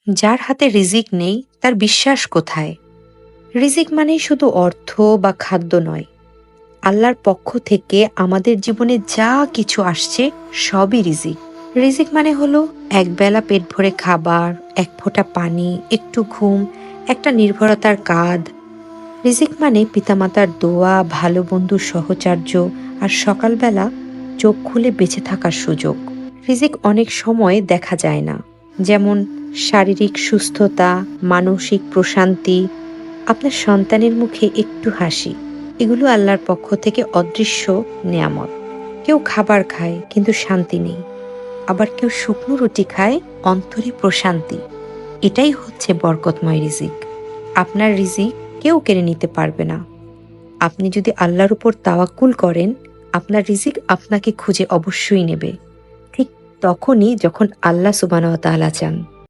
যার হাতে রিজিক নেই তার বিশ্বাস কোথায়? রিজিক মানেই শুধু অর্থ বা খাদ্য নয়। আল্লাহর পক্ষ থেকে আমাদের জীবনে যা কিছু আসছে সবই রিজিক। রিজিক মানে হলো একবেলা পেট ভরে খাবার, এক ফোঁটা পানি, একটু ঘুম, একটা নির্ভরতার কাঁধ। রিজিক মানে পিতামাতার দোয়া, ভালো বন্ধুর সহচর্য, আর সকালবেলা চোখ খুলে বেঁচে থাকার সুযোগ। রিজিক অনেক সময় দেখা যায় না, যেমন শারীরিক সুস্থতা, মানসিক প্রশান্তি, আপনার সন্তানের মুখে একটু হাসি। এগুলো আল্লাহর পক্ষ থেকে অদৃশ্য নেয়ামত। কেউ খাবার খায় কিন্তু শান্তি নেই, আবার কেউ শুকনো রুটি খায়, অন্তরে প্রশান্তি। এটাই হচ্ছে বরকতময় রিজিক। আপনার রিজিক কেউ কেড়ে নিতে পারবে না। আপনি যদি আল্লাহর উপর তাওয়াক্কুল করেন, আপনার রিজিক আপনাকে খুঁজে অবশ্যই নেবে, ঠিক তখনই যখন আল্লাহ সুবহানাহু ওয়া তাআলা চান।